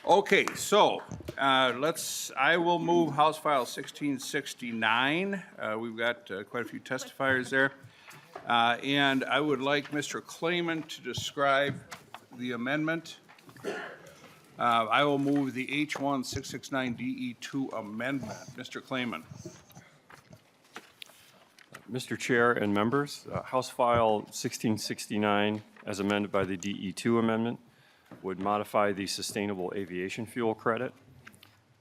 Okay, so I will move House File 1669. We've got quite a few testifiers there. And I would like Mr. Clayman to describe the amendment. I will move the H1 669DE2 amendment. Mr. Clayman. Mr. Chair and members, House File 1669, as amended by the DE2 amendment, would modify the Sustainable Aviation Fuel Credit.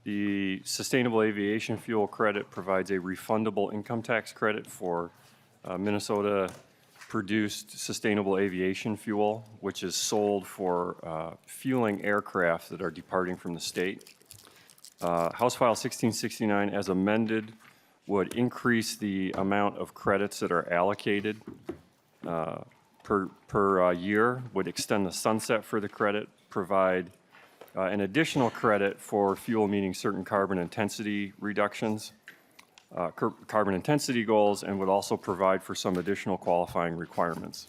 The Sustainable Aviation Fuel Credit provides a refundable income tax credit for Minnesota-produced sustainable aviation fuel, which is sold for fueling aircraft that are departing from the state. House File 1669, as amended, would increase the amount of credits that are allocated per year, would extend the sunset for the credit, provide an additional credit for fuel meeting certain carbon intensity reductions, carbon intensity goals, and would also provide for some additional qualifying requirements.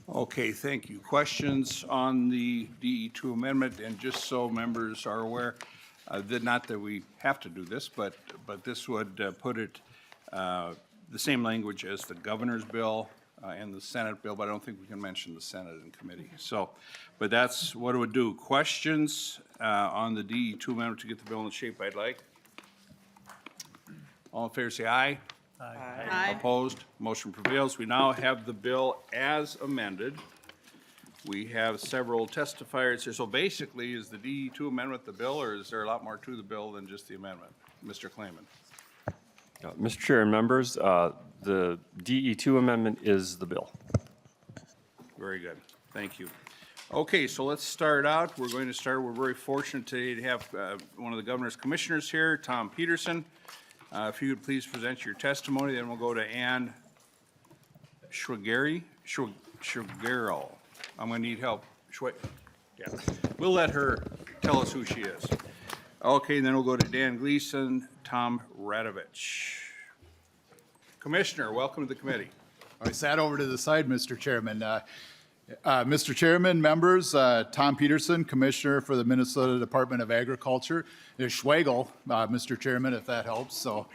Okay, thank you. Questions on the DE2 amendment? And just so members are aware, not that we have to do this, but this would put it the same language as the governor's bill and the Senate bill, but I don't think we can mention the Senate in committee. So, but that's what it would do. Questions on the DE2 amendment to get the bill in the shape I'd like? All in favor say aye. Aye. Aye. Opposed? Motion prevails. We now have the bill as amended. We have several testifiers here. So basically, is the DE2 amendment the bill, or is there a lot more to the bill than just the amendment? Mr. Clayman. Mr. Chair and members, the DE2 amendment is the bill. Very good. Thank you. Okay, so let's start out. We're very fortunate today to have one of the governor's commissioners here, Tom Peterson. If you would please present your testimony, then we'll go to Ann Schwagero. I'm going to need help. Yeah. We'll let her tell us who she is. Okay, and then we'll go to Dan Gleason, Tom Radovich. Commissioner, welcome to the committee. I sat over to the side, Mr. Chairman. Mr. Chairman, members, Tom Peterson, Commissioner for the Minnesota Department of Agriculture. There's Schwagel, Mr. Chairman, if that helps, so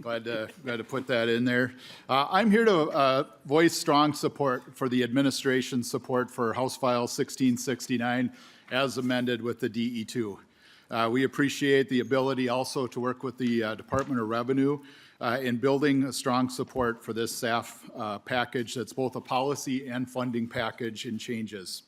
glad to put that in there. I'm here to voice strong support for the administration's support for House File 1669 as amended with the DE2. We appreciate the ability also to work with the Department of Revenue in building a strong support for this SAF package that's both a policy and funding package and changes.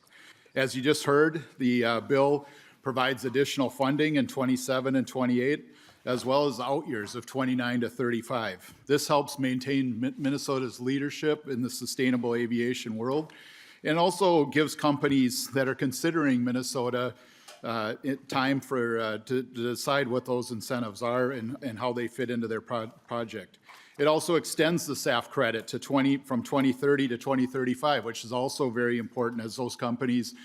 As you just heard, the bill provides additional funding in 27 and 28, as well as out years of 29 to 35. This helps maintain Minnesota's leadership in the sustainable aviation world, and also gives companies that are considering Minnesota time to decide what those incentives are and how they fit into their project. It also extends the SAF credit to from 2030 to 2035, which is also very important as those companies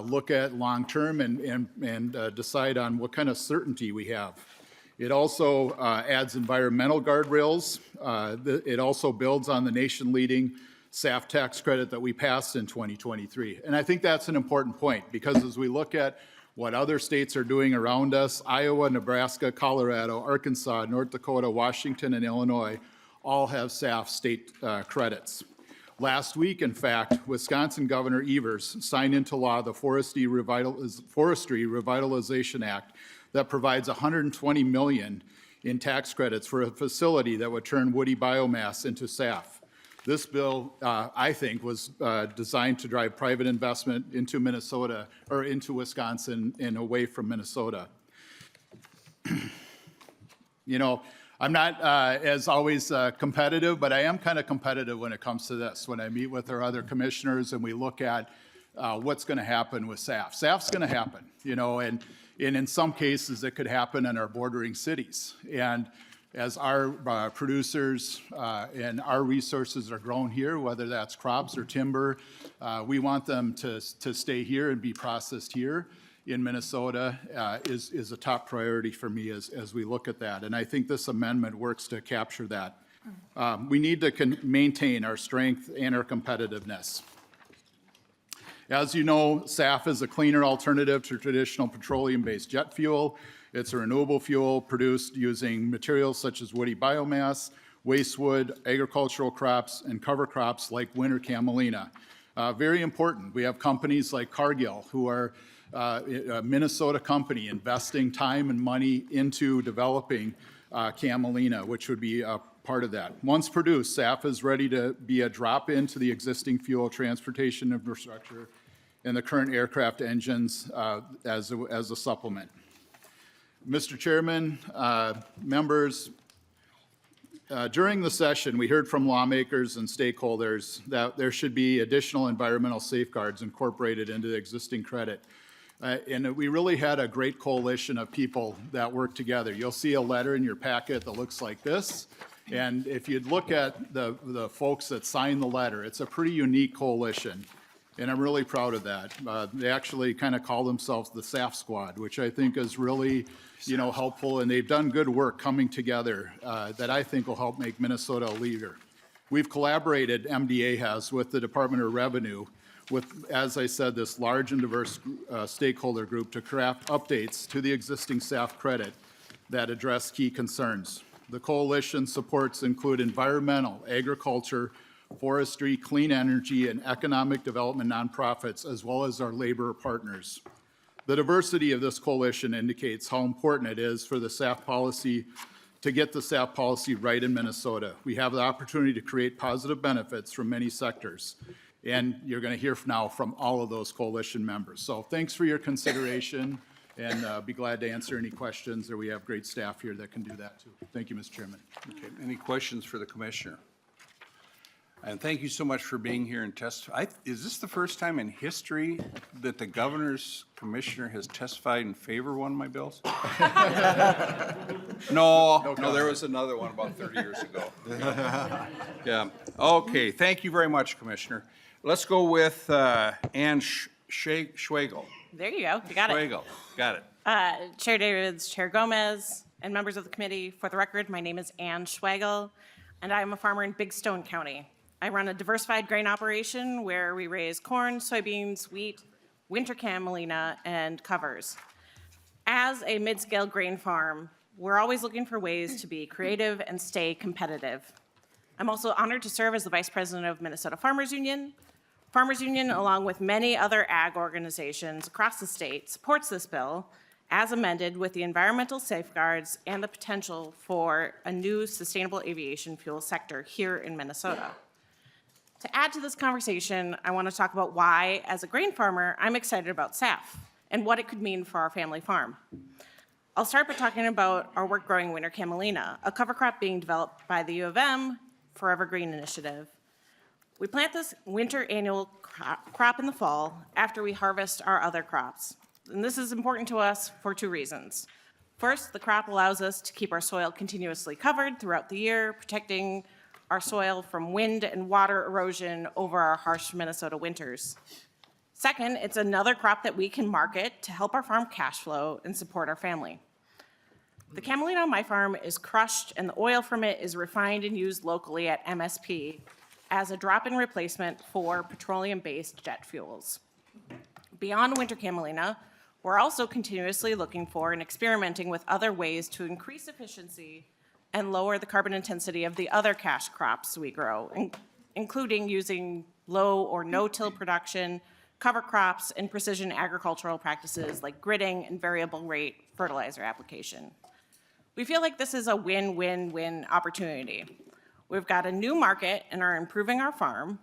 look at long-term and decide on what kind of certainty we have. It also adds environmental guardrails. It also builds on the nation-leading SAF tax credit that we passed in 2023. And I think that's an important point, because as we look at what other states are doing around us, Iowa, Nebraska, Colorado, Arkansas, North Dakota, Washington, and Illinois all have SAF state credits. Last week, in fact, Wisconsin Governor Evers signed into law the Forestry Revitalization Act that provides $120 million in tax credits for a facility that would turn woody biomass into SAF. This bill, I think, was designed to drive private investment into Minnesota, or into Wisconsin and away from Minnesota. You know, I'm not, as always, competitive, but I am kind of competitive when it comes to this. When I meet with our other commissioners and we look at what's going to happen with SAF. SAF's going to happen, you know, and in some cases it could happen in our bordering cities. And as our producers and our resources are grown here, whether that's crops or timber, we want them to stay here and be processed here in Minnesota is a top priority for me as we look at that. And I think this amendment works to capture that. We need to maintain our strength and our competitiveness. As you know, SAF is a cleaner alternative to traditional petroleum-based jet fuel. It's a renewable fuel produced using materials such as woody biomass, waste wood, agricultural crops, and cover crops like winter camelina. Very important. We have companies like Cargill, who are a Minnesota company investing time and money into developing camelina, which would be a part of that. Once produced, SAF is ready to be a drop into the existing fuel transportation infrastructure and the current aircraft engines as a supplement. Mr. Chairman, members, during the session, we heard from lawmakers and stakeholders that there should be additional environmental safeguards incorporated into the existing credit. And we really had a great coalition of people that worked together. You'll see a letter in your packet that looks like this. And if you'd look at the folks that signed the letter, it's a pretty unique coalition. And I'm really proud of that. They actually kind of call themselves the SAF Squad, which I think is really, helpful. And they've done good work coming together that I think will help make Minnesota a leader. We've collaborated, MDA has, with the Department of Revenue, with, as I said, this large and diverse stakeholder group to craft updates to the existing SAF credit that address key concerns. The coalition supports include environmental, agriculture, forestry, clean energy, and economic development nonprofits, as well as our labor partners. The diversity of this coalition indicates how important it is for the SAF policy to get the SAF policy right in Minnesota. We have the opportunity to create positive benefits from many sectors. And you're going to hear now from all of those coalition members. So thanks for your consideration, and be glad to answer any questions, or we have great staff here that can do that too. Thank you, Mr. Chairman. Okay, any questions for the commissioner? And thank you so much for being here and testifying. Is this the first time in history that the governor's commissioner has testified in favor of one of my bills? No, there was another one about 30 years ago. Yeah, okay, thank you very much, Commissioner. Let's go with Ann Schwegel. There you go. You got it. Schwegel, got it. Chair Davids, Chair Gomez, and members of the committee, for the record, my name is Ann Schwegel, and I am a farmer in Big Stone County. I run a diversified grain operation where we raise corn, soybeans, wheat, winter camelina, and covers. As a mid-scale grain farm, we're always looking for ways to be creative and stay competitive. I'm also honored to serve as the Vice President of Minnesota Farmers Union. Farmers Union, along with many other ag organizations across the state, supports this bill as amended with the environmental safeguards and the potential for a new sustainable aviation fuel sector here in Minnesota. To add to this conversation, I want to talk about why, as a grain farmer, I'm excited about SAF and what it could mean for our family farm. I'll start by talking about our work growing winter camelina, a cover crop being developed by the U of M Forever Green Initiative. We plant this winter annual crop in the fall after we harvest our other crops. And this is important to us for two reasons. First, the crop allows us to keep our soil continuously covered throughout the year, protecting our soil from wind and water erosion over our harsh Minnesota winters. Second, it's another crop that we can market to help our farm cash flow and support our family. The camelina on my farm is crushed and the oil from it is refined and used locally at MSP as a drop-in replacement for petroleum-based jet fuels. Beyond winter camelina, we're also continuously looking for and experimenting with other ways to increase efficiency and lower the carbon intensity of the other cash crops we grow, including using low or no-till production, cover crops, and precision agricultural practices like gridding and variable rate fertilizer application. We feel like this is a win-win-win opportunity. We've got a new market and are improving our farm,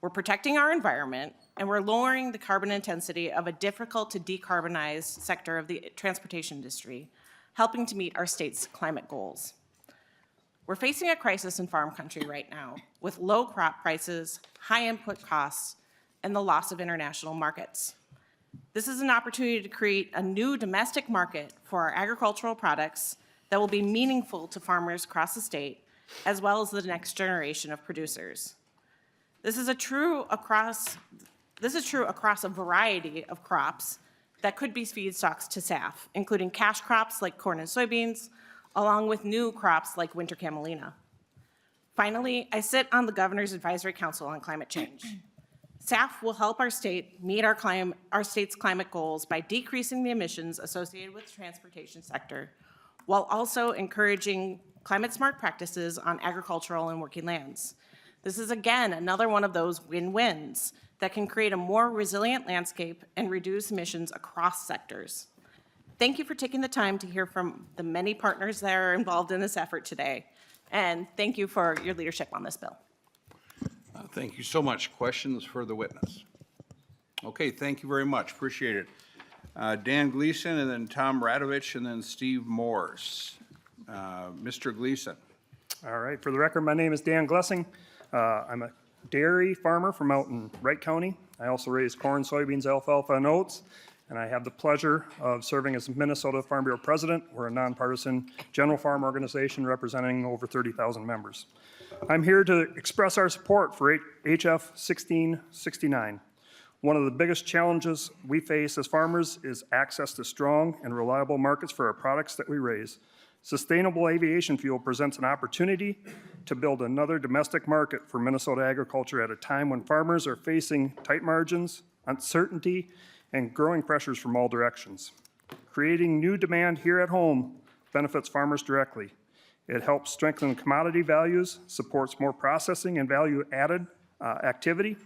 we're protecting our environment, and we're lowering the carbon intensity of a difficult to decarbonize sector of the transportation industry, helping to meet our state's climate goals. We're facing a crisis in farm country right now with low crop prices, high input costs, and the loss of international markets. This is an opportunity to create a new domestic market for our agricultural products that will be meaningful to farmers across the state, as well as the next generation of producers. This is true across a variety of crops that could be feedstocks to SAF, including cash crops like corn and soybeans, along with new crops like winter camelina. Finally, I sit on the Governor's Advisory Council on Climate Change. SAF will help our state meet our state's climate goals by decreasing the emissions associated with the transportation sector, while also encouraging climate-smart practices on agricultural and working lands. This is, again, another one of those win-wins that can create a more resilient landscape and reduce emissions across sectors. Thank you for taking the time to hear from the many partners that are involved in this effort today, and thank you for your leadership on this bill. Thank you so much. Questions for the witness? Okay, thank you very much. Appreciate it. Dan Gleason, and then Tom Radovich, and then Steve Morse. Mr. Gleason. All right, for the record, my name is Dan Glessing. I'm a dairy farmer from out in Wright County. I also raise corn, soybeans, alfalfa, and oats, and I have the pleasure of serving as Minnesota Farm Bureau President. We're a nonpartisan general farm organization representing over 30,000 members. I'm here to express our support for HF 1669. One of the biggest challenges we face as farmers is access to strong and reliable markets for our products that we raise. Sustainable aviation fuel presents an opportunity to build another domestic market for Minnesota agriculture at a time when farmers are facing tight margins, uncertainty, and growing pressures from all directions. Creating new demand here at home benefits farmers directly. It helps strengthen commodity values, supports more processing and value-added activity,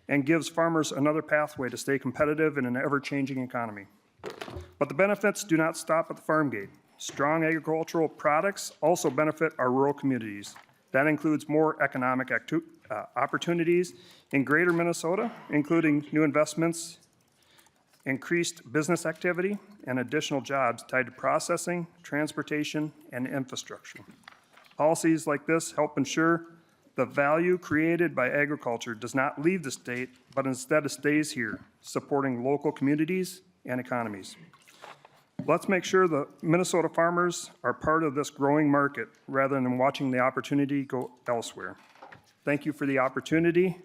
and gives farmers another pathway to stay competitive in an ever-changing economy. But the benefits do not stop at the farm gate. Strong agricultural products also benefit our rural communities. That includes more economic opportunities in greater Minnesota, including new investments, increased business activity, and additional jobs tied to processing, transportation, and infrastructure. Policies like this help ensure the value created by agriculture does not leave the state, but instead it stays here, supporting local communities and economies. Let's make sure the Minnesota farmers are part of this growing market rather than watching the opportunity go elsewhere. Thank you for the opportunity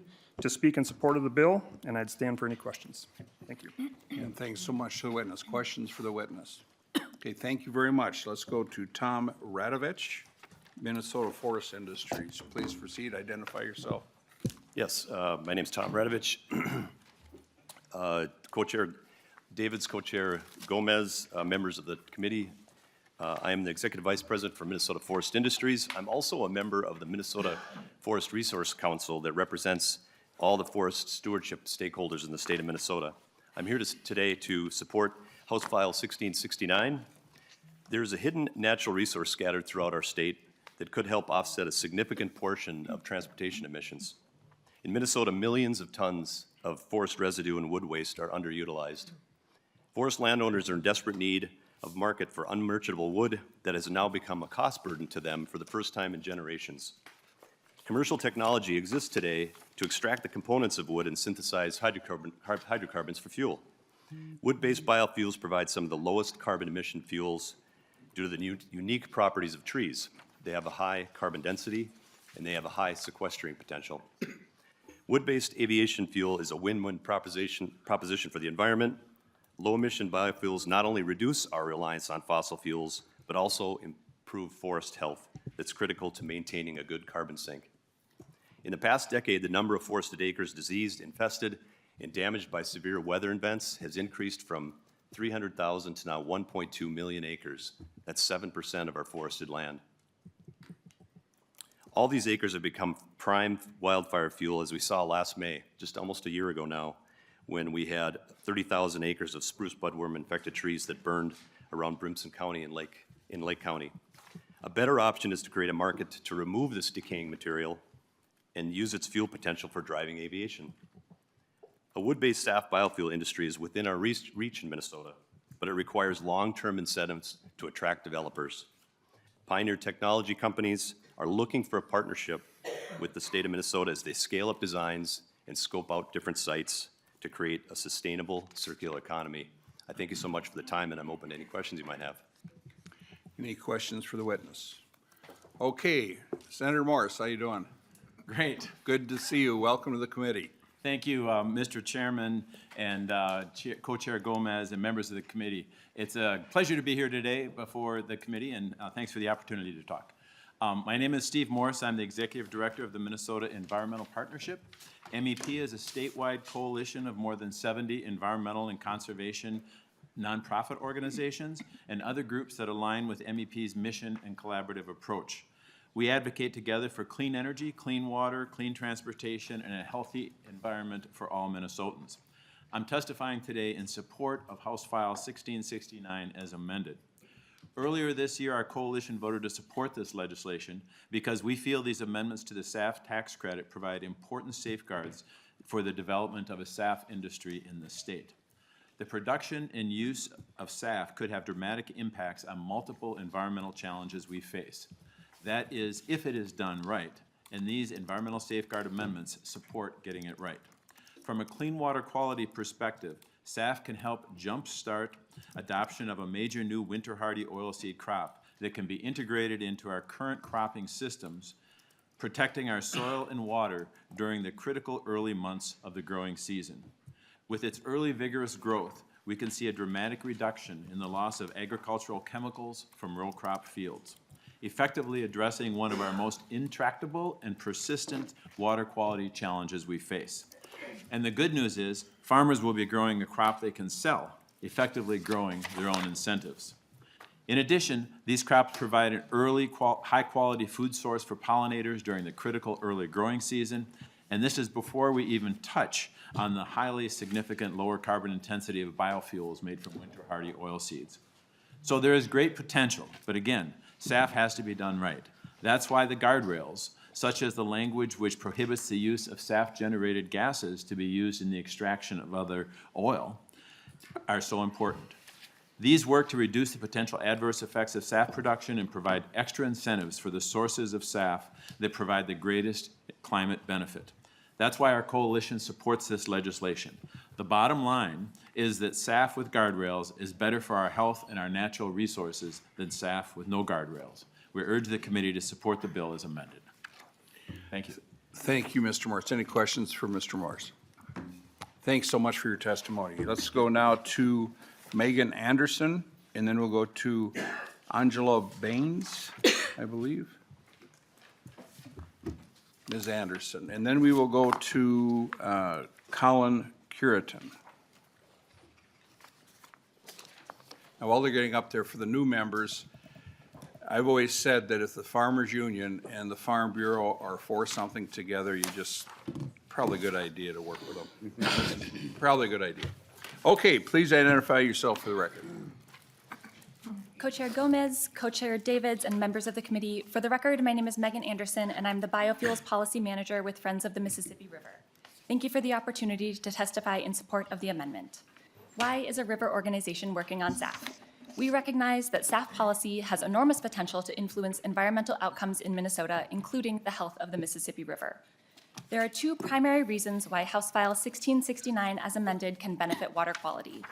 to speak in support of the bill, and I'd stand for any questions. Thank you. And thanks so much to the witness. Questions for the witness? Okay, thank you very much. Let's go to Tom Radovich, Minnesota Forest Industries. Please proceed, identify yourself. Yes, my name's Tom Radovich. Co-chair, David's co-chair Gomez, members of the committee. I am the executive vice president for Minnesota Forest Industries. I'm also a member of the Minnesota Forest Resource Council that represents all the forest stewardship stakeholders in the state of Minnesota. I'm here today to support House File 1669. There's a hidden natural resource scattered throughout our state that could help offset a significant portion of transportation emissions. In Minnesota, millions of tons of forest residue and wood waste are underutilized. Forest landowners are in desperate need of market for unmerchantable wood that has now become a cost burden to them for the first time in generations. Commercial technology exists today to extract the components of wood and synthesize hydrocarbons for fuel. Wood-based biofuels provide some of the lowest carbon emission fuels due to the unique properties of trees. They have a high carbon density and they have a high sequestering potential. Wood-based aviation fuel is a win-win proposition for the environment. Low-emission biofuels not only reduce our reliance on fossil fuels, but also improve forest health that's critical to maintaining a good carbon sink. In the past decade, the number of forested acres diseased, infested, and damaged by severe weather events has increased from 300,000 to now 1.2 million acres. That's 7% of our forested land. All these acres have become prime wildfire fuel, as we saw last May, just almost a year ago now, when we had 30,000 acres of spruce budworm-infected trees that burned around Brimson County and Lake County. A better option is to create a market to remove this decaying material and use its fuel potential for driving aviation. A wood-based SAF biofuel industry is within our reach in Minnesota, but it requires long-term incentives to attract developers. Pioneer technology companies are looking for a partnership with the state of Minnesota as they scale up designs and scope out different sites to create a sustainable circular economy. I thank you so much for the time, and I'm open to any questions you might have. Any questions for the witness? Okay, Senator Morse, how you doing? Great. Good to see you. Welcome to the committee. Thank you, Mr. Chairman and Co-Chair Gomez and members of the committee. It's a pleasure to be here today before the committee, and thanks for the opportunity to talk. My name is Steve Morris. I'm the Executive Director of the Minnesota Environmental Partnership. MEP is a statewide coalition of more than 70 environmental and conservation nonprofit organizations and other groups that align with MEP's mission and collaborative approach. We advocate together for clean energy, clean water, clean transportation, and a healthy environment for all Minnesotans. I'm testifying today in support of House File 1669 as amended. Earlier this year, our coalition voted to support this legislation because we feel these amendments to the SAF tax credit provide important safeguards for the development of a SAF industry in the state. The production and use of SAF could have dramatic impacts on multiple environmental challenges we face. That is, if it is done right, and these environmental safeguard amendments support getting it right. From a clean water quality perspective, SAF can help jumpstart adoption of a major new winter hardy oilseed crop that can be integrated into our current cropping systems, protecting our soil and water during the critical early months of the growing season. With its early vigorous growth, we can see a dramatic reduction in the loss of agricultural chemicals from row crop fields, effectively addressing one of our most intractable and persistent water quality challenges we face. And the good news is, farmers will be growing a crop they can sell, effectively growing their own incentives. In addition, these crops provide an early, high-quality food source for pollinators during the critical early growing season, and this is before we even touch on the highly significant lower carbon intensity of biofuels made from winter hardy oilseeds. So there is great potential, but again, SAF has to be done right. That's why the guardrails, such as the language which prohibits the use of SAF-generated gases to be used in the extraction of other oil, are so important. These work to reduce the potential adverse effects of SAF production and provide extra incentives for the sources of SAF that provide the greatest climate benefit. That's why our coalition supports this legislation. The bottom line is that SAF with guardrails is better for our health and our natural resources than SAF with no guardrails. We urge the committee to support the bill as amended. Thank you. Thank you, Mr. Morris. Any questions for Mr. Morris? Thanks so much for your testimony. Let's go now to Megan Anderson, and then we'll go to Angela Baines, I believe. Ms. Anderson. And then we will go to Colin Curitan. Now, while they're getting up there, for the new members, I've always said that if the Farmers Union and the Farm Bureau are for something together, you just, probably a good idea to work with them. Probably a good idea. Okay, please identify yourself for the record. Co-Chair Gomez, Co-Chair Davids, and members of the committee, for the record, my name is Megan Anderson, and I'm the Biofuels Policy Manager with Friends of the Mississippi River. Thank you for the opportunity to testify in support of the amendment. Why is a river organization working on SAF? We recognize that SAF policy has enormous potential to influence environmental outcomes in Minnesota, including the health of the Mississippi River. There are two primary reasons why House File 1669 as amended can benefit water quality.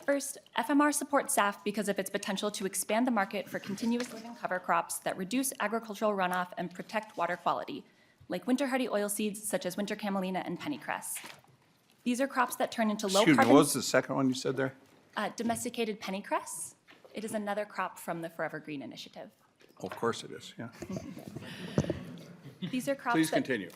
First, FMR supports SAF because of its potential to expand the market for continuous living cover crops that reduce agricultural runoff and protect water quality, like winter hardy oilseeds such as winter camelina and pennycress. These are crops that turn into low Excuse me, carbon. what was the second one you said there? Domesticated pennycress. It is another crop from the Forever Green Initiative. Oh, of course it is, yeah. These are crops Please that continue.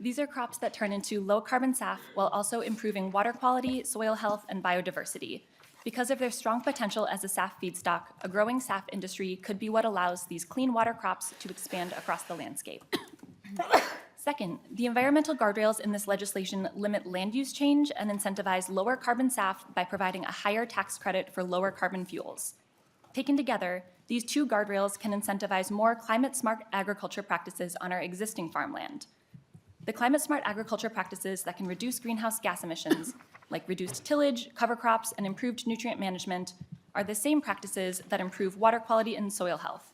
These are crops that turn into low-carbon SAF while also improving water quality, soil health, and biodiversity. Because of their strong potential as a SAF feedstock, a growing SAF industry could be what allows these clean water crops to expand across the landscape. Second, the environmental guardrails in this legislation limit land use change and incentivize lower carbon SAF by providing a higher tax credit for lower carbon fuels. Taken together, these two guardrails can incentivize more climate-smart agriculture practices on our existing farmland. The climate-smart agriculture practices that can reduce greenhouse gas emissions, like reduced tillage, cover crops, and improved nutrient management, are the same practices that improve water quality and soil health.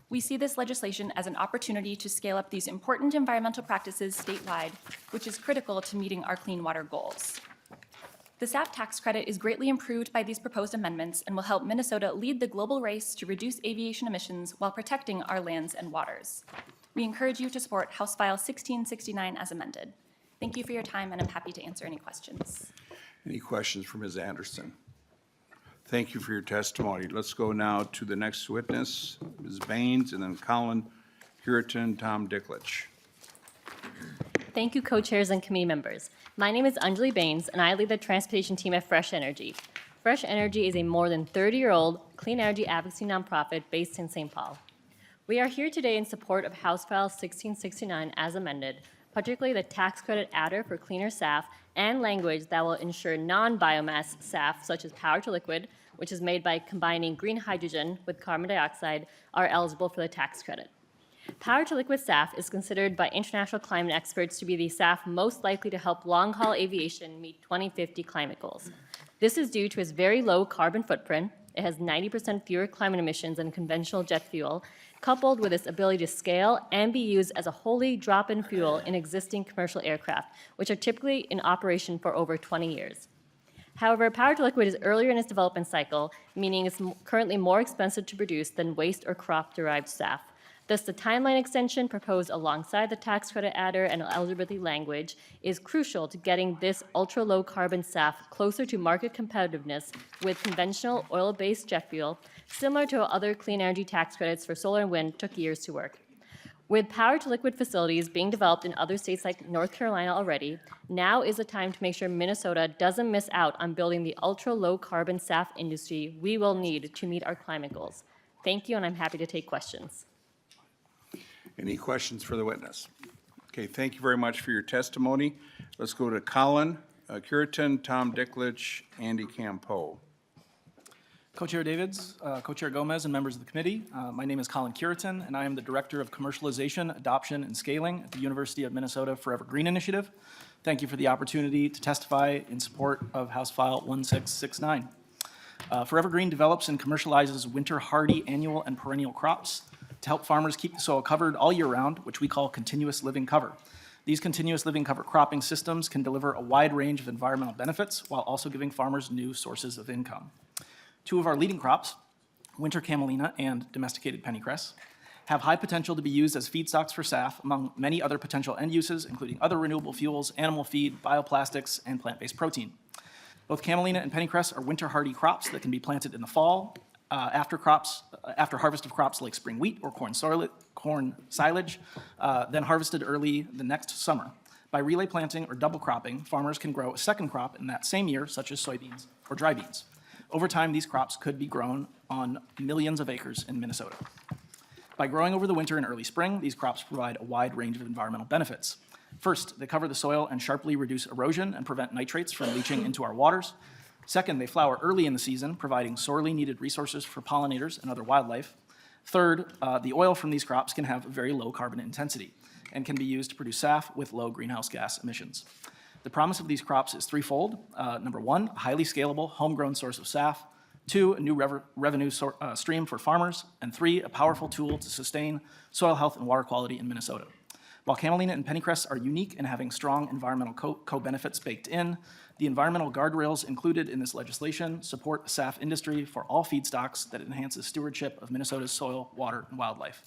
We see this legislation as an opportunity to scale up these important environmental practices statewide, which is critical to meeting our clean water goals. The SAF tax credit is greatly improved by these proposed amendments and will help Minnesota lead the global race to reduce aviation emissions while protecting our lands and waters. We encourage you to support House File 1669 as amended. Thank you for your time, and I'm happy to answer any questions. Any questions for Ms. Anderson? Thank you for your testimony. Let's go now to the next witness, Ms. Baines, and then Colin Curitan, Tom Dicklich. Thank you, co-chairs and committee members. My name is Anjali Baines, and I lead the transportation team at Fresh Energy. Fresh Energy is a more than 30-year-old clean energy advocacy nonprofit based in St. Paul. We are here today in support of House File 1669 as amended, particularly the tax credit adder for cleaner SAF and language that will ensure non-biomass SAF, such as power to liquid, which is made by combining green hydrogen with carbon dioxide, are eligible for the tax credit. Power to liquid SAF is considered by international climate experts to be the SAF most likely to help long-haul aviation meet 2050 climate goals. This is due to its very low carbon footprint. It has 90% fewer climate emissions than conventional jet fuel, coupled with its ability to scale and be used as a wholly drop-in fuel in existing commercial aircraft, which are typically in operation for over 20 years. However, power to liquid is earlier in its development cycle, meaning it's currently more expensive to produce than waste or crop-derived SAF. Thus, the timeline extension proposed alongside the tax credit adder and eligibility language is crucial to getting this ultra-low carbon SAF closer to market competitiveness with conventional oil-based jet fuel, similar to how other clean energy tax credits for solar and wind took years to work. With power-to-liquid facilities being developed in other states like North Carolina already, now is the time to make sure Minnesota doesn't miss out on building the ultra-low carbon SAF industry we will need to meet our climate goals. Thank you, and I'm happy to take questions. Any questions for the witness? Okay, thank you very much for your testimony. Let's go to Colin Curitan, Tom Dicklich, Andy Campo. Co-Chair Davids, Co-Chair Gomez, and members of the committee, my name is Colin Curitan, and I am the Director of Commercialization, Adoption, and Scaling at the University of Minnesota Forever Green Initiative. Thank you for the opportunity to testify in support of House File 1669. Forever Green develops and commercializes winter hardy annual and perennial crops to help farmers keep the soil covered all year round, which we call continuous living cover. These continuous living cover cropping systems can deliver a wide range of environmental benefits while also giving farmers new sources of income. Two of our leading crops, winter camelina and domesticated pennycress, have high potential to be used as feedstocks for SAF, among many other potential end uses, including other renewable fuels, animal feed, bioplastics, and plant-based protein. Both camelina and pennycress are winter hardy crops that can be planted in the fall after harvest of crops like spring wheat or corn silage, then harvested early the next summer. By relay planting or double cropping, farmers can grow a second crop in that same year, such as soybeans or dry beans. Over time, these crops could be grown on millions of acres in Minnesota. By growing over the winter and early spring, these crops provide a wide range of environmental benefits. First, they cover the soil and sharply reduce erosion and prevent nitrates from leaching into our waters. Second, they flower early in the season, providing sorely needed resources for pollinators and other wildlife. Third, the oil from these crops can have very low carbon intensity and can be used to produce SAF with low greenhouse gas emissions. The promise of these crops is threefold. Number one, a highly scalable, homegrown source of SAF. Two, a new revenue stream for farmers. And three, a powerful tool to sustain soil health and water quality in Minnesota. While camelina and pennycress are unique in having strong environmental co-benefits baked in, the environmental guardrails included in this legislation support a SAF industry for all feedstocks that enhances stewardship of Minnesota's soil, water, and wildlife.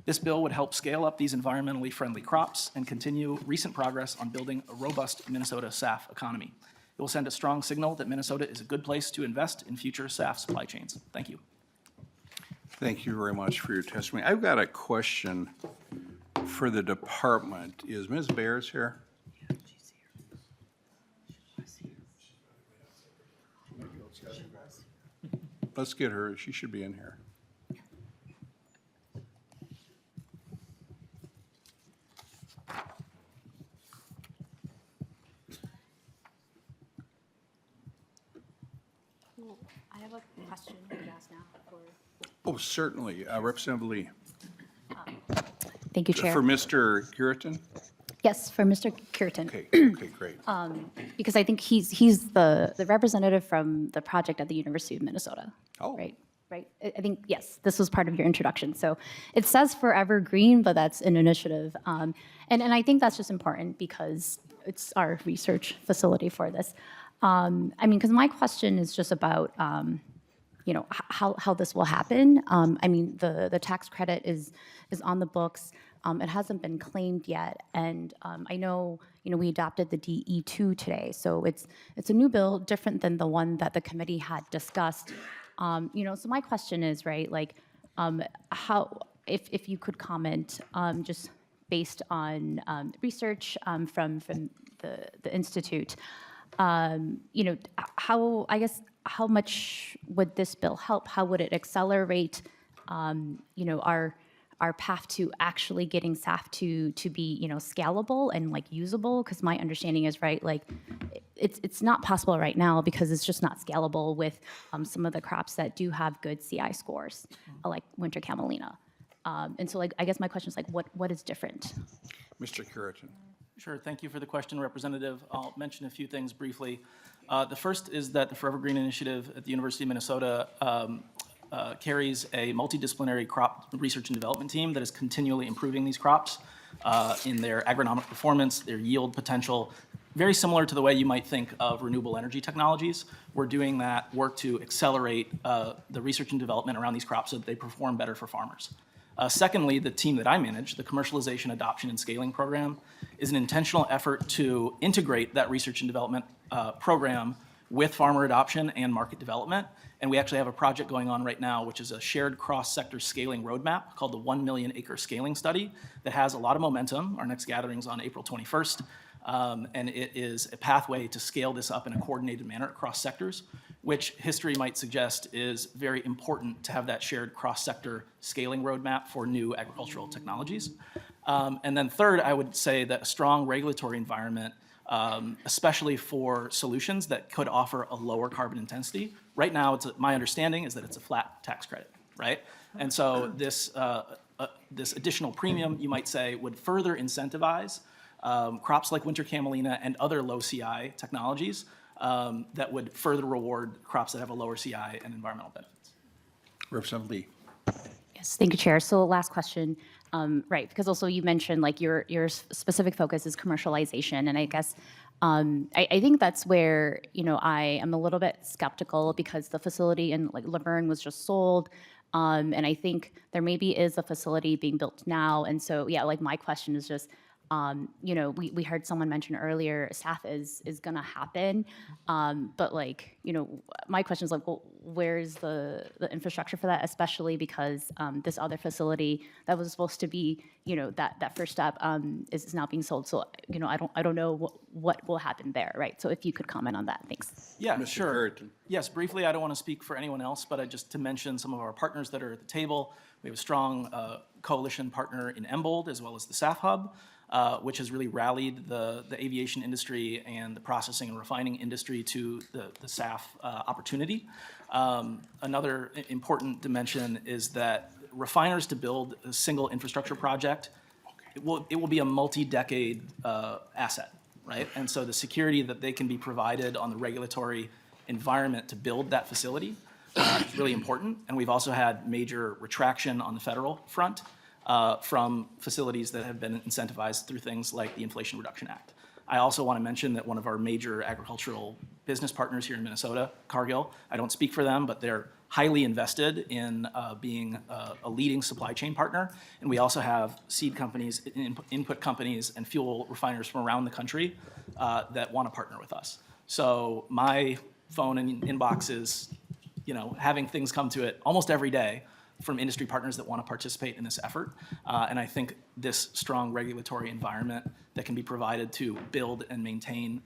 This bill would help scale up these environmentally friendly crops and continue recent progress on building a robust Minnesota SAF economy. It will send a strong signal that Minnesota is a good place to invest in future SAF supply chains. Thank you. Thank you very much for your testimony. I've got a question for the department. Is Ms. Bears here? Let's get her. She should be in here. I have a question to ask now. Oh, certainly. Representative Lee. Thank you, Chair. For Mr. Curitan? Yes, for Mr. Curitan. Okay, great. Because I think he's the representative from the project at the University of Minnesota. Oh. Right. I think, yes, this was part of your introduction. So it says Forever Green, but that's an initiative. And I think that's just important because it's our research facility for this. I mean, because my question is just about, you know, how this will happen. I mean, the tax credit is on the books. It hasn't been claimed yet, and I know, we adopted the DE2 today, so it's a new bill, different than the one that the committee had discussed. So my question is, right, like, how, if you could comment, just based on research from the institute, how, I guess, how much would this bill help? How would it accelerate, our path to actually getting SAF to be, scalable and like usable? Because my understanding is, right, like, it's not possible right now because it's just not scalable with some of the crops that do have good CI scores, like winter camelina. And so, like, I guess my question is, like, what is different? Mr. Curitan. Sure, thank you for the question, Representative. I'll mention a few things briefly. The first is that the Forever Green Initiative at the University of Minnesota carries a multidisciplinary crop research and development team that is continually improving these crops in their agronomic performance, their yield potential, very similar to the way you might think of renewable energy technologies. We're doing that work to accelerate the research and development around these crops so that they perform better for farmers. Secondly, the team that I manage, the Commercialization, Adoption, and Scaling Program, is an intentional effort to integrate that research and development program with farmer adoption and market development. And we actually have a project going on right now, which is a shared cross-sector scaling roadmap called the 1 Million Acre Scaling Study that has a lot of momentum. Our next gathering's on April 21st. And it is a pathway to scale this up in a coordinated manner across sectors, which history might suggest is very important to have that shared cross-sector scaling roadmap for new agricultural technologies. And then third, I would say that a strong regulatory environment, especially for solutions that could offer a lower carbon intensity. Right now, my understanding is that it's a flat tax credit, right? And so this additional premium, you might say, would further incentivize crops like winter camelina and other low CI technologies that would further reward crops that have a lower CI and environmental benefits. Representative Lee. Yes, thank you, Chair. So last question, right, because also you mentioned like your specific focus is commercialization, and I guess I think that's where, I am a little bit skeptical because the facility in like Laverne was just sold, and I think there maybe is a facility being built now, and so yeah, like my question is just, we heard someone mention earlier, SAF is going to happen, but like, my question is like, well, where's the infrastructure for that, especially because this other facility that was supposed to be, that first step is now being sold. So, I don't know what will happen there, right? So if you could comment on that, thanks. Yeah, Mr. sure. Curitan. Yes, briefly, I don't want to speak for anyone else, but just to mention some of our partners that are at the table. We have a strong coalition partner in Embold, as well as the SAF Hub, which has really rallied the aviation industry and the processing and refining industry to the SAF opportunity. Another important dimension is that refiners to build a single infrastructure project, it will be a multi-decade asset, right? And so the security that they can be provided on the regulatory environment to build that facility is really important. And we've also had major retraction on the federal front from facilities that have been incentivized through things like the Inflation Reduction Act. I also want to mention that one of our major agricultural business partners here in Minnesota, Cargill, I don't speak for them, but they're highly invested in being a leading supply chain partner. And we also have seed companies, input companies, and fuel refiners from around the country that want to partner with us. So my phone and inbox is, having things come to it almost every day from industry partners that want to participate in this effort. And I think this strong regulatory environment that can be provided to build and maintain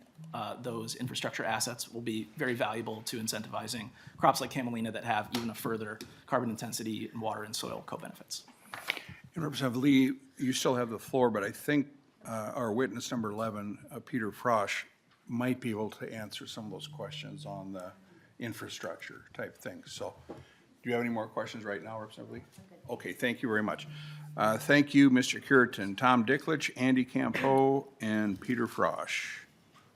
those infrastructure assets will be very valuable to incentivizing crops like camelina that have even a further carbon intensity and water and soil co-benefits. And Representative Lee, you still have the floor, but I think our witness number 11, Peter Frosch, might be able to answer some of those questions on the infrastructure type things. So do you have any more questions right now, Representative Lee? Okay, thank you very much. Thank you, Mr. Curitan. Tom Dicklich, Andy Campo, and Peter Frosch.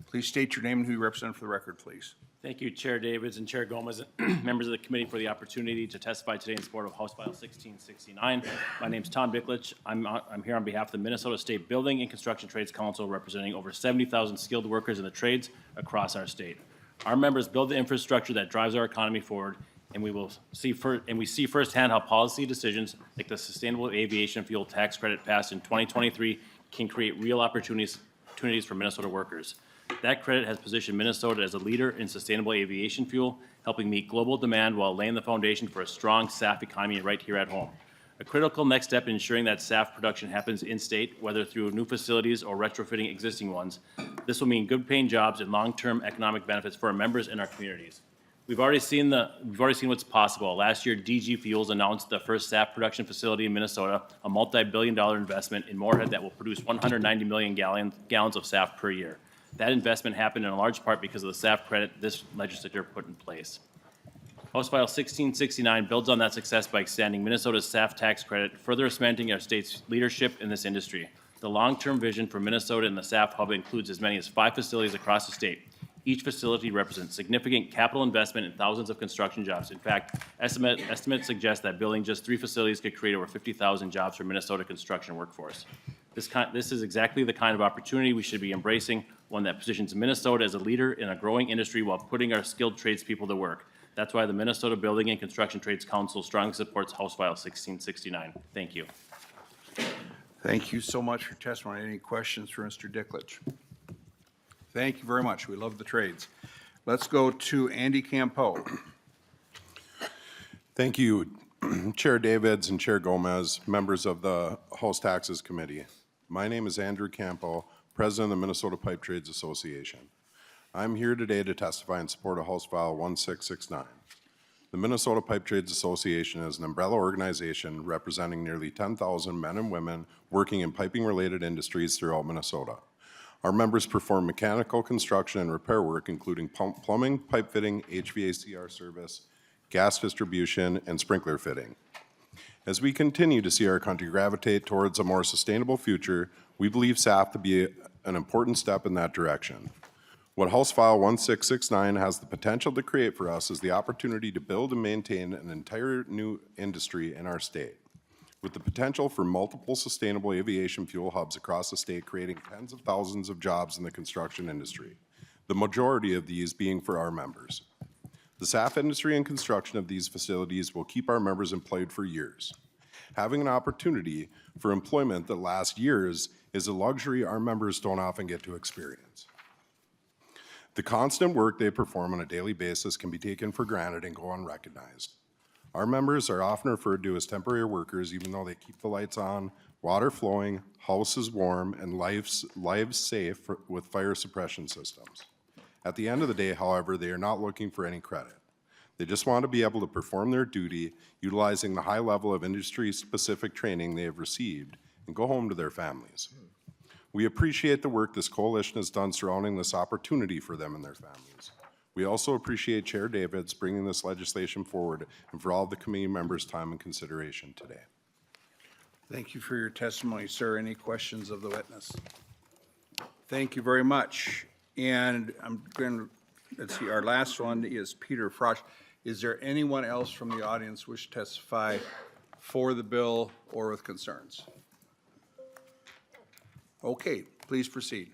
Please state your name and who you represent for the record, please. Thank you, Chair Davids and Chair Gomez, and members of the committee for the opportunity to testify today in support of House File 1669. My name is Tom Dicklich. I'm here on behalf of the Minnesota State Building and Construction Trades Council, representing over 70,000 skilled workers in the trades across our state. Our members build the infrastructure that drives our economy forward, and we see firsthand how policy decisions like the Sustainable Aviation Fuel Tax Credit passed in 2023 can create real opportunities for Minnesota workers. That credit has positioned Minnesota as a leader in sustainable aviation fuel, helping meet global demand while laying the foundation for a strong SAF economy right here at home. A critical next step in ensuring that SAF production happens in-state, whether through new facilities or retrofitting existing ones. This will mean good-paying jobs and long-term economic benefits for our members and our communities. We've already seen what's possible. Last year, DG Fuels announced the first SAF production facility in Minnesota, a multi-billion-dollar investment in Moorhead that will produce 190 million gallons of SAF per year. That investment happened in large part because of the SAF credit this legislature put in place. House File 1669 builds on that success by extending Minnesota's SAF tax credit, further cementing our state's leadership in this industry. The long-term vision for Minnesota and the SAF hub includes as many as 5 facilities across the state. Each facility represents significant capital investment and thousands of construction jobs. In fact, estimates suggest that building just 3 facilities could create over 50,000 jobs for Minnesota construction workforce. This is exactly the kind of opportunity we should be embracing, one that positions Minnesota as a leader in a growing industry while putting our skilled tradespeople to work. That's why the Minnesota Building and Construction Trades Council strongly supports House File 1669. Thank you. Thank you so much for your testimony. Any questions for Mr. Dicklich? Thank you very much. We love the trades. Let's go to Andy Campo. Thank you, Chair Davids and Chair Gomez, members of the House Taxes Committee. My name is Andrew Campo, President of the Minnesota Pipe Trades Association. I'm here today to testify in support of House File 1669. The Minnesota Pipe Trades Association is an umbrella organization representing nearly 10,000 men and women working in piping-related industries throughout Minnesota. Our members perform mechanical construction and repair work, including plumbing, pipe fitting, HVACR service, gas distribution, and sprinkler fitting. As we continue to see our country gravitate towards a more sustainable future, we believe SAF to be an important step in that direction. What House File 1669 has the potential to create for us is the opportunity to build and maintain an entire new industry in our state, with the potential for multiple sustainable aviation fuel hubs across the state, creating tens of thousands of jobs in the construction industry, the majority of these being for our members. The SAF industry and construction of these facilities will keep our members employed for years. Having an opportunity for employment that lasts years is a luxury our members don't often get to experience. The constant work they perform on a daily basis can be taken for granted and go unrecognized. Our members are often referred to as temporary workers, even though they keep the lights on, water flowing, houses warm, and lives safe with fire suppression systems. At the end of the day, however, they are not looking for any credit. They just want to be able to perform their duty, utilizing the high level of industry-specific training they have received, and go home to their families. We appreciate the work this coalition has done surrounding this opportunity for them and their families. We also appreciate Chair Davids bringing this legislation forward and for all of the committee members' time and consideration today. Thank you for your testimony, sir. Any questions of the witness? Thank you very much. And I'm going to, let's see, our last one is Peter Frosch. Is there anyone else from the audience wish to testify for the bill or with concerns? Okay, please proceed.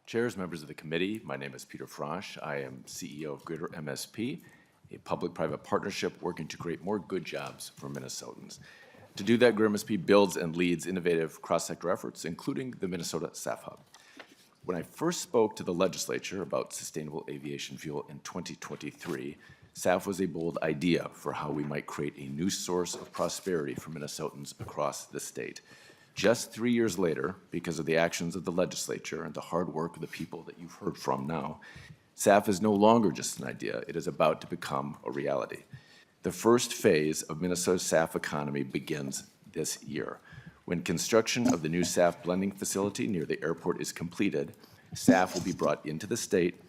Chairs, members of the committee, my name is Peter Frosch. I am CEO of Greater MSP, a public-private partnership working to create more good jobs for Minnesotans. To do that, Greater MSP builds and leads innovative cross-sector efforts, including the Minnesota SAF Hub. When I first spoke to the legislature about sustainable aviation fuel in 2023, SAF was a bold idea for how we might create a new source of prosperity for Minnesotans across the state. Just 3 years later, because of the actions of the legislature and the hard work of the people that you've heard from now, SAF is no longer just an idea. It is about to become a reality. The first phase of Minnesota's SAF economy begins this year. When construction of the new SAF blending facility near the airport is completed, SAF will be brought into the state,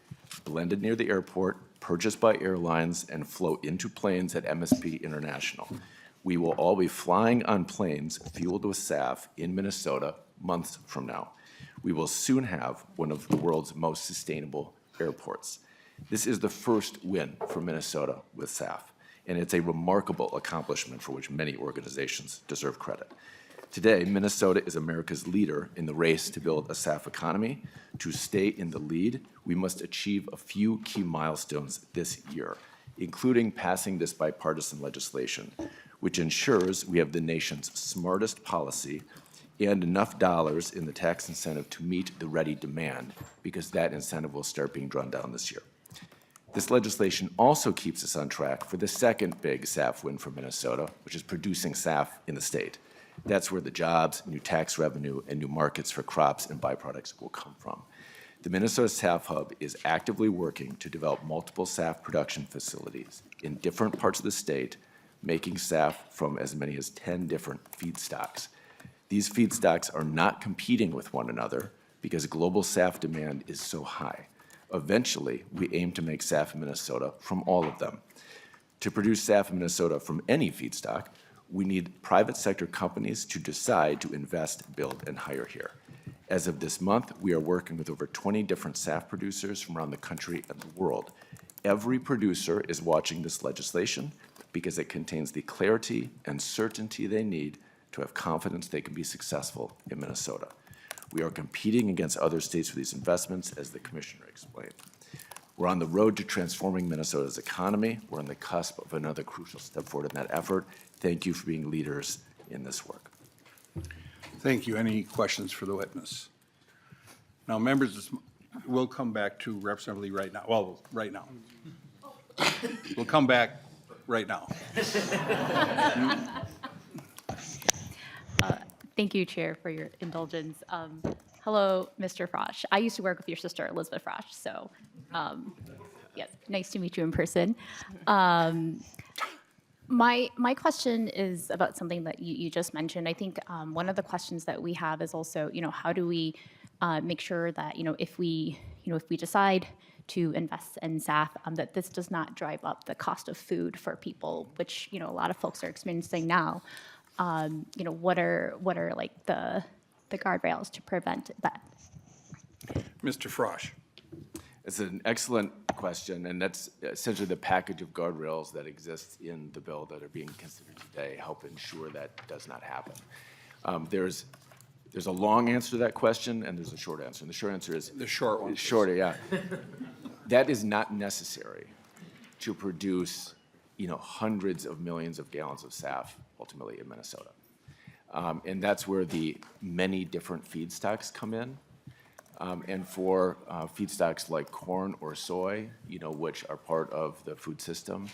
blended near the airport, purchased by airlines, and flow into planes at MSP International. We will all be flying on planes fueled with SAF in Minnesota months from now. We will soon have one of the world's most sustainable airports. This is the first win for Minnesota with SAF, and it's a remarkable accomplishment for which many organizations deserve credit. Today, Minnesota is America's leader in the race to build a SAF economy. To stay in the lead, we must achieve a few key milestones this year. including passing this bipartisan legislation, which ensures we have the nation's smartest policy and enough dollars in the tax incentive to meet the ready demand, because that incentive will start being drawn down this year. This legislation also keeps us on track for the second big SAF win for Minnesota, which is producing SAF in the state. That's where the jobs, new tax revenue, and new markets for crops and byproducts will come from. The Minnesota SAF Hub is actively working to develop multiple SAF production facilities in different parts of the state, making SAF from as many as 10 different feedstocks. These feedstocks are not competing with one another because global SAF demand is so high. Eventually, we aim to make SAF in Minnesota from all of them. To produce SAF in Minnesota from any feedstock, we need private sector companies to decide to invest, build, and hire here. As of this month, we are working with over 20 different SAF producers from around the country and the world. Every producer is watching this legislation because it contains the clarity and certainty they need to have confidence they can be successful in Minnesota. We are competing against other states for these investments, as the commissioner explained. We're on the road to transforming Minnesota's economy. We're on the cusp of another crucial step forward in that effort. Thank you for being leaders in this work. Thank you. Any questions for the witness? Now, members, we'll come back to Representative Lee right now. Well, right now. We'll come back right now. Thank you, Chair, for your indulgence. Hello, Mr. Frosch. I used to work with your sister, Elizabeth Frosch, so yes, nice to meet you in person. My question is about something that you just mentioned. I think one of the questions that we have is also, how do we make sure that, if we decide to invest in SAF, that this does not drive up the cost of food for people, which, a lot of folks are experiencing now. What are like the guardrails to prevent that? Mr. Frosch. It's an excellent question, and that's essentially the package of guardrails that exists in the bill that are being considered today help ensure that does not happen. There's a long answer to that question, and there's a short answer. And the short answer is the short one. Shorter, yeah. That is not necessary to produce, hundreds of millions of gallons of SAF ultimately in Minnesota. And that's where the many different feedstocks come in. And for feedstocks like corn or soy, which are part of the food system,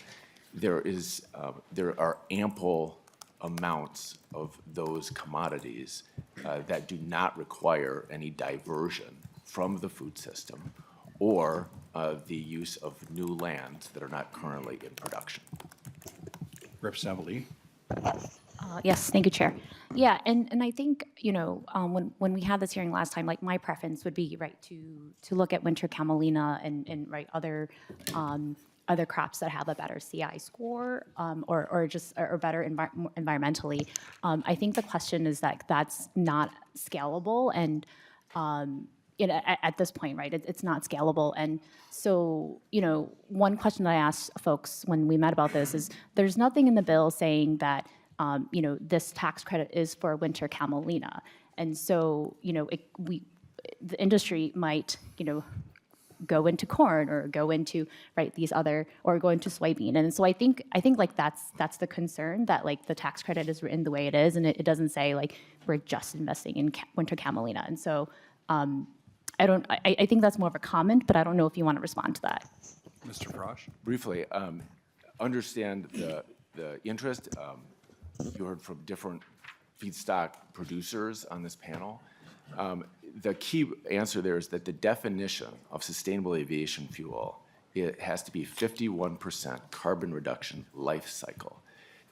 there are ample amounts of those commodities that do not require any diversion from the food system or the use of new lands that are not currently in production. Representative Lee. Yes, thank you, Chair. Yeah, and I think, when we had this hearing last time, like my preference would be, right, to look at winter camelina and right, other crops that have a better CI score or better environmentally. I think the question is that that's not scalable, and at this point, right, it's not scalable. And so, one question that I asked folks when we met about this is, there's nothing in the bill saying that this tax credit is for winter camelina. And so, the industry might, go into corn or go into, right, these other, or go into soybean. And so I think like that's the concern, that like the tax credit is written the way it is, and it doesn't say like we're just investing in winter camelina. And so I think that's more of a comment, but I don't know if you want to respond to that. Mr. Frosch. Briefly, understand the interest. You heard from different feedstock producers on this panel. The key answer there is that the definition of sustainable aviation fuel, it has to be 51% carbon reduction life cycle.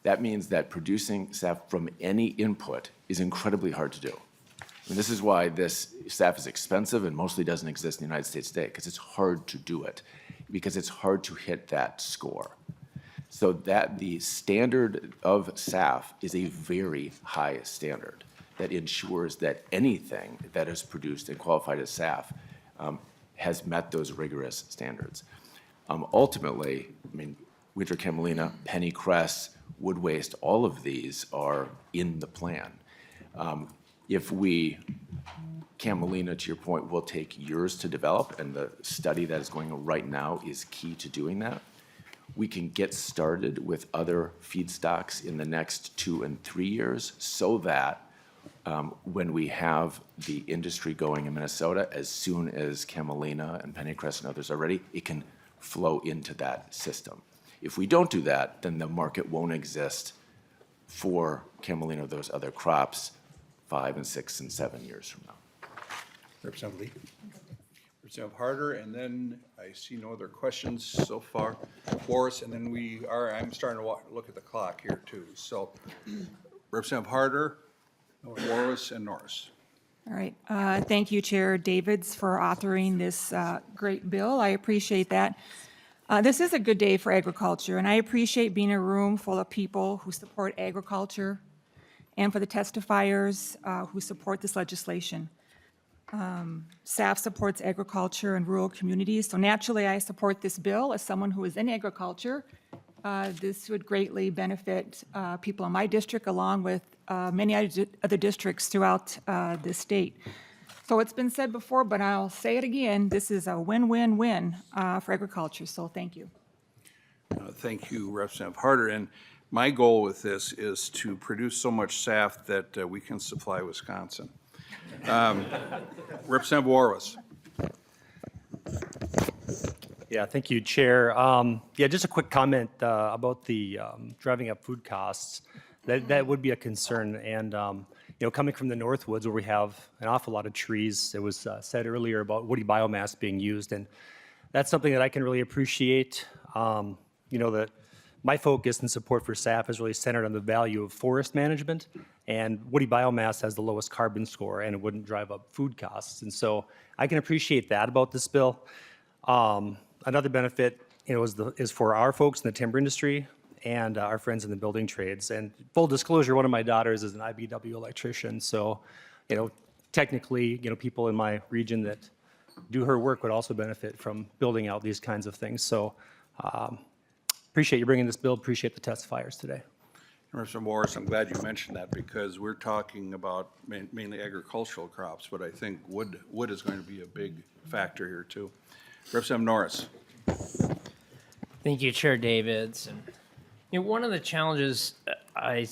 That means that producing SAF from any input is incredibly hard to do. And this is why this SAF is expensive and mostly doesn't exist in the United States today, because it's hard to do it, because it's hard to hit that score. So that the standard of SAF is a very high standard that ensures that anything that is produced and qualified as SAF has met those rigorous standards. Ultimately, winter camelina, pennycress, wood waste, all of these are in the plan. Camelina, to your point, will take years to develop, and the study that is going on right now is key to doing that. we can get started with other feedstocks in the next 2 and 3 years so that when we have the industry going in Minnesota, as soon as Camelina and Pennycrest and others are ready, it can flow into that system. If we don't do that, then the market won't exist for Camelina or those other crops 5 and 6 and 7 years from now. Representative Lee. Representative Harder, and then I see no other questions so far for us, and then I'm starting to look at the clock here too. So Representative Harder, Morris, and Norris. All right. Thank you, Chair Davids, for authoring this great bill. I appreciate that. This is a good day for agriculture, and I appreciate being in a room full of people who support agriculture and for the testifiers who support this legislation. SAF supports agriculture and rural communities, so naturally I support this bill as someone who is in agriculture. This would greatly benefit people in my district along with many other districts throughout the state. So it's been said before, but I'll say it again, this is a win-win-win for agriculture, so thank you. Thank you, Representative Harder. And my goal with this is to produce so much SAF that we can supply Wisconsin. Representative Warwas. Yeah, thank you, Chair. Yeah, just a quick comment about the driving up food costs. That would be a concern. And, you know, coming from the Northwoods where we have an awful lot of trees, it was said earlier about woody biomass being used. And that's something that I can really appreciate. You know, that my focus and support for SAF is really centered on the value of forest management. And woody biomass has the lowest carbon score, and it wouldn't drive up food costs. And so I can appreciate that about this bill. Another benefit, you know, is for our folks in the timber industry and our friends in the building trades. And full disclosure, one of my daughters is an IBW electrician. So, you know, technically, you know, people in my region that do her work would also benefit from building out these kinds of things. So appreciate you bringing this bill, appreciate the testifiers today. Representative Morris, I'm glad you mentioned that because we're talking about mainly agricultural crops, but I think wood is going to be a big factor here too. Representative Norris. Thank you, Chair Davids. And, you know, one of the challenges I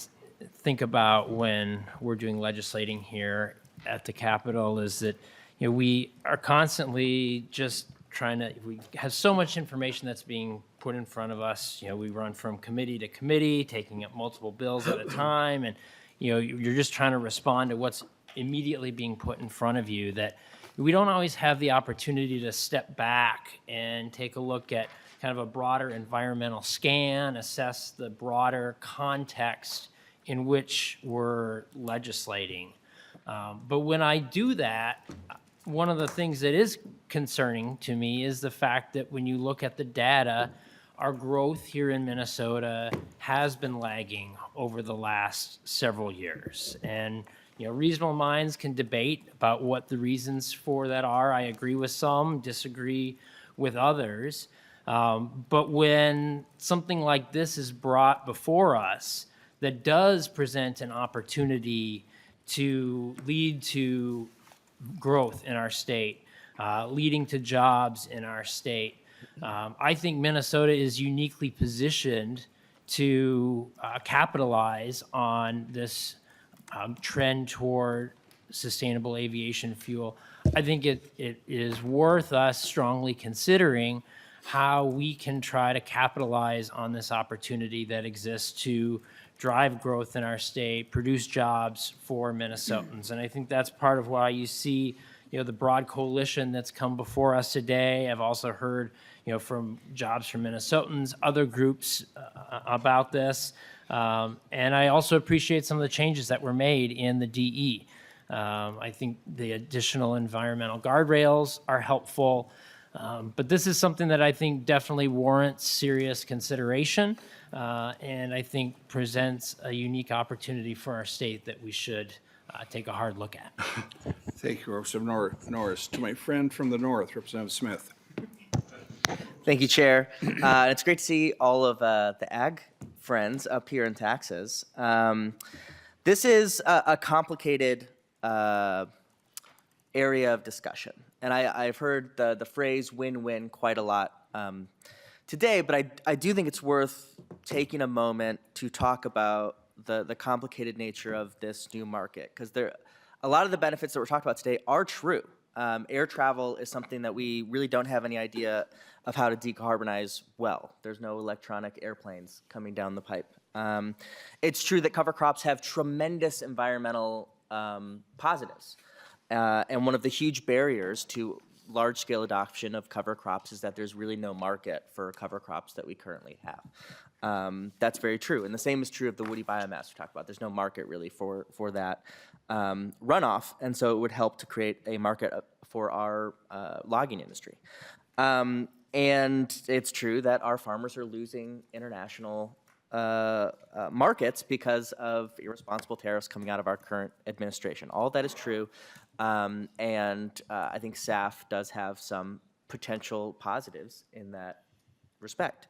think about when we're doing legislating here at the Capitol is that, you know, we are constantly just trying to, we have so much information that's being put in front of us. You know, we run from committee to committee, taking up multiple bills at a time, and, you know, you're just trying to respond to what's immediately being put in front of you, that we don't always have the opportunity to step back and take a look at kind of a broader environmental scan, assess the broader context in which we're legislating. But when I do that, one of the things that is concerning to me is the fact that when you look at the data, our growth here in Minnesota has been lagging over the last several years. And, you know, reasonable minds can debate about what the reasons for that are. I agree with some, disagree with others. But when something like this is brought before us that does present an opportunity to lead to growth in our state, leading to jobs in our state, I think Minnesota is uniquely positioned to capitalize on this trend toward sustainable aviation fuel. I think it is worth us strongly considering how we can try to capitalize on this opportunity that exists to drive growth in our state, produce jobs for Minnesotans. And I think that's part of why you see, you know, the broad coalition that's come before us today. I've also heard, you know, from Jobs for Minnesotans, other groups about this. And I also appreciate some of the changes that were made in the DE. I think the additional environmental guardrails are helpful. But this is something that I think definitely warrants serious consideration, and I think presents a unique opportunity for our state that we should take a hard look at. Thank you, Representative Norris. To my friend from the north, Representative Smith. Thank you, Chair. It's great to see all of the ag friends up here in taxes. This is a complicated area of discussion. And I've heard the phrase win-win quite a lot today, but I do think it's worth taking a moment to talk about the complicated nature of this new market, because a lot of the benefits that we're talking about today are true. Air travel is something that we really don't have any idea of how to decarbonize well. There's no electronic airplanes coming down the pipe. It's true that cover crops have tremendous environmental positives. And one of the huge barriers to large-scale adoption of cover crops is that there's really no market for cover crops that we currently have. That's very true. And the same is true of the woody biomass we talked about. There's no market really for that runoff, and so it would help to create a market for our logging industry. And it's true that our farmers are losing international markets because of irresponsible tariffs coming out of our current administration. All that is true, and I think SAF does have some potential positives in that respect.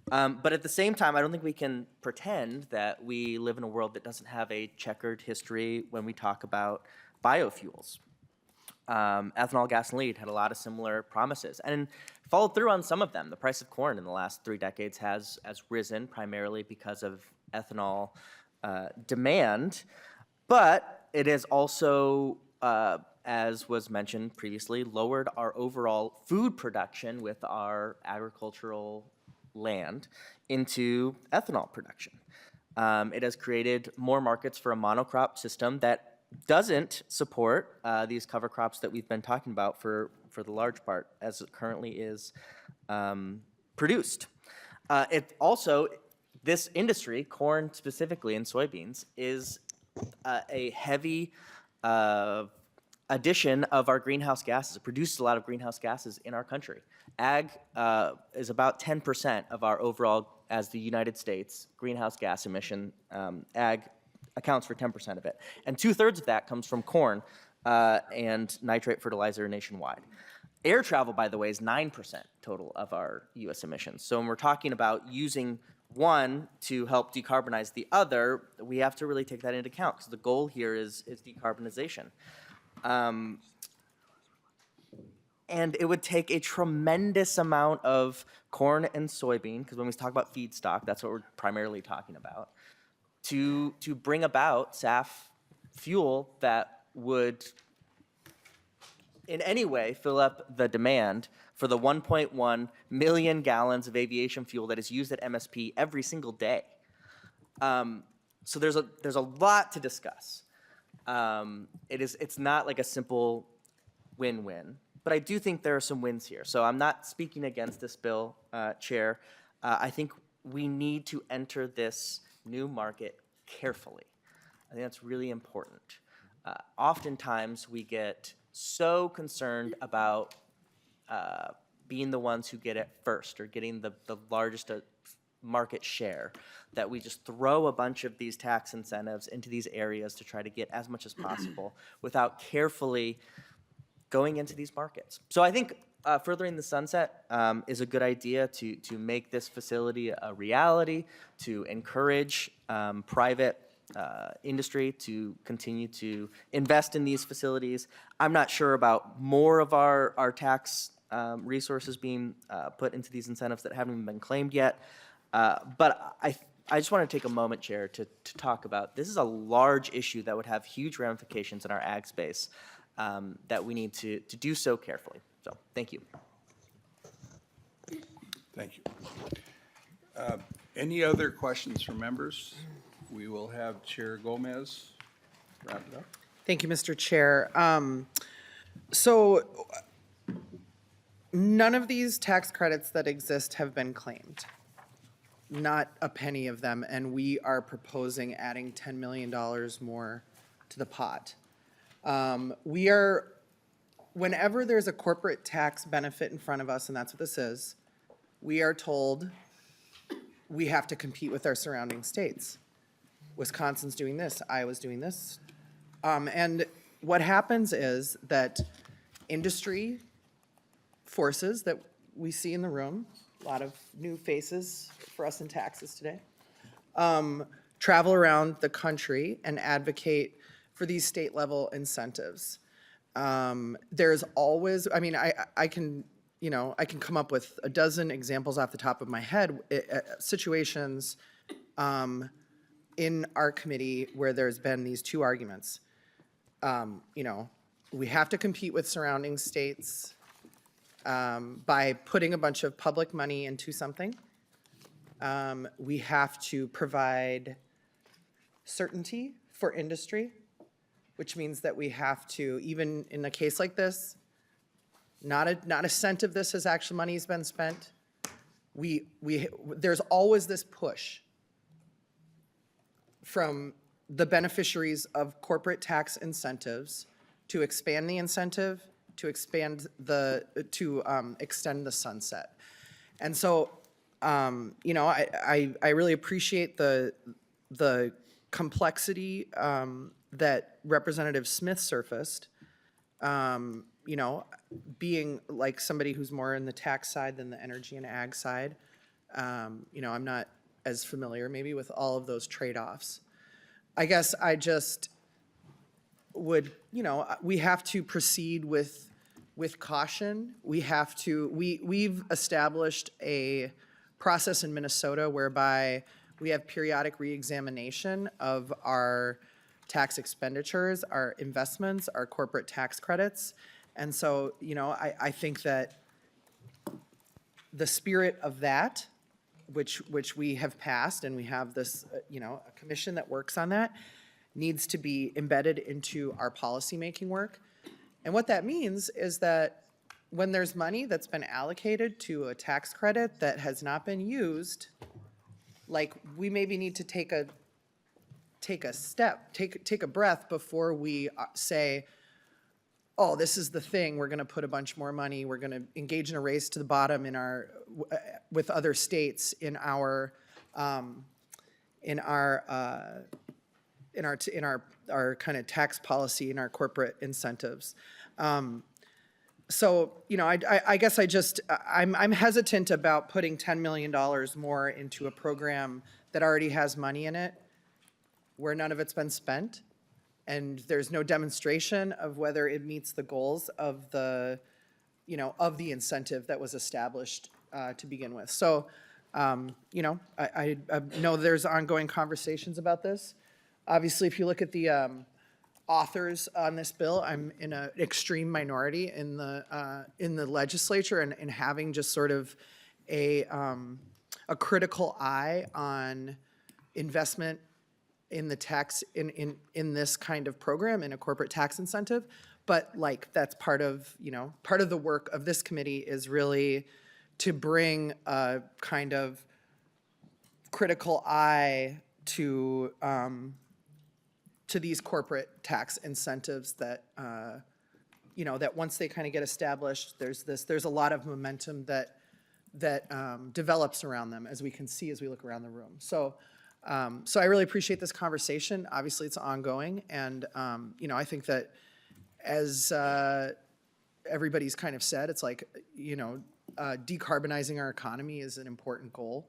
But at the same time, I don't think we can pretend that we live in a world that doesn't have a checkered history when we talk about biofuels. Ethanol, gas, and lead had a lot of similar promises and followed through on some of them. The price of corn in the last 3 decades has risen primarily because of ethanol demand, but it has also, as was mentioned previously, lowered our overall food production with our agricultural land into ethanol production. It has created more markets for a monocrop system that doesn't support these cover crops that we've been talking about for the large part as it currently is produced. It also, this industry, corn specifically and soybeans, is a heavy addition of our greenhouse gases. It produces a lot of greenhouse gases in our country. Ag is about 10% of our overall, as the United States, greenhouse gas emission. Ag accounts for 10% of it. And 2/3 of that comes from corn and nitrate fertilizer nationwide. Air travel, by the way, is 9% total of our US emissions. So when we're talking about using one to help decarbonize the other, we have to really take that into account, because the goal here is decarbonization. And it would take a tremendous amount of corn and soybean, because when we talk about feedstock, that's what we're primarily talking about, to bring about SAF fuel that would in any way fill up the demand for the 1.1 million gallons of aviation fuel that is used at MSP every single day. So there's a lot to discuss. It's not like a simple win-win, but I do think there are some wins here. So I'm not speaking against this bill, Chair. I think we need to enter this new market carefully. I think that's really important. Oftentimes we get so concerned about being the ones who get it first or getting the largest market share that we just throw a bunch of these tax incentives into these areas to try to get as much as possible without carefully going into these markets. So I think furthering the sunset is a good idea to make this facility a reality, to encourage private industry to continue to invest in these facilities. I'm not sure about more of our tax resources being put into these incentives that haven't even been claimed yet. But I just want to take a moment, Chair, to talk about this is a large issue that would have huge ramifications in our ag space that we need to do so carefully. So thank you. Thank you. Any other questions from members? We will have Chair Gomez wrap it up. Thank you, Mr. Chair. So none of these tax credits that exist have been claimed. Not a penny of them, and we are proposing adding $10 million more to the pot. Whenever there's a corporate tax benefit in front of us, and that's what this is, we are told we have to compete with our surrounding states. Wisconsin's doing this, Iowa's doing this. And what happens is that industry forces that we see in the room, a lot of new faces for us in taxes today, travel around the country and advocate for these state level incentives. There's always, I mean, I can, you know, I can come up with a dozen examples off the top of my head, situations in our committee where there's been these two arguments. You know, we have to compete with surrounding states by putting a bunch of public money into something. We have to provide certainty for industry, which means that we have to, even in a case like this, not a cent of this has actual money has been spent. There's always this push from the beneficiaries of corporate tax incentives to expand the incentive, to extend the sunset. And so, you know, I really appreciate the complexity that Representative Smith surfaced. You know, being like somebody who's more in the tax side than the energy and ag side, you know, I'm not as familiar maybe with all of those trade-offs. I guess I just would, you know, we have to proceed with caution. We have to, we've established a process in Minnesota whereby we have periodic reexamination of our tax expenditures, our investments, our corporate tax credits. And so, you know, I think that the spirit of that, which we have passed, and we have this, you know, a commission that works on that, needs to be embedded into our policymaking work. And what that means is that when there's money that's been allocated to a tax credit that has not been used, like, we maybe need to take a breath before we say, oh, this is the thing, we're gonna put a bunch more money, we're gonna engage in a race to the bottom in our, with other states in our kind of tax policy, in our corporate incentives. So, you know, I guess I'm hesitant about putting $10 million more into a program that already has money in it, where none of it's been spent, and there's no demonstration of whether it meets the goals of the, you know, of the incentive that was established to begin with. So, you know, I know there's ongoing conversations about this. Obviously, if you look at the authors on this bill, I'm in an extreme minority in the legislature, and having just sort of a critical eye on investment in the tax, in this kind of program, in a corporate tax incentive. But like, that's part of, you know, part of the work of this committee is really to bring a kind of critical eye to these corporate tax incentives that, you know, that once they kind of get established, there's a lot of momentum that develops around them, as we can see as we look around the room. So I really appreciate this conversation. Obviously, it's ongoing, and you know, I think that as everybody's kind of said, it's like, you know, decarbonizing our economy is an important goal,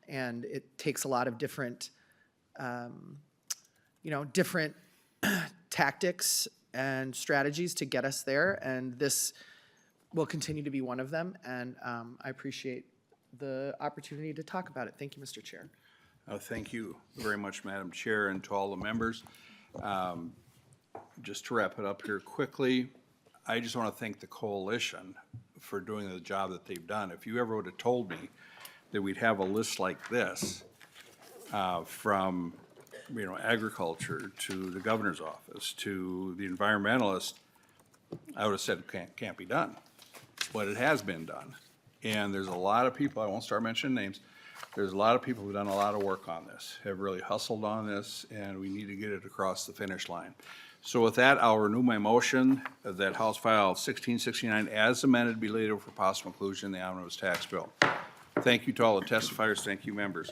and it takes a lot of different, you know, different tactics and strategies to get us there, and this will continue to be one of them. And I appreciate the opportunity to talk about it. Thank you, Mr. Chair. Thank you very much, Madam Chair, and to all the members. Just to wrap it up here quickly, I just want to thank the coalition for doing the job that they've done. If you ever would have told me that we'd have a list like this, from, you know, agriculture to the governor's office to the environmentalist, I would have said it can't be done. But it has been done. And there's a lot of people, I won't start mentioning names, there's a lot of people who've done a lot of work on this, have really hustled on this, and we need to get it across the finish line. So with that, I'll renew my motion that House File 1669 as amended be laid over for possible inclusion in the omnibus tax bill. Thank you to all the testifiers. Thank you, members.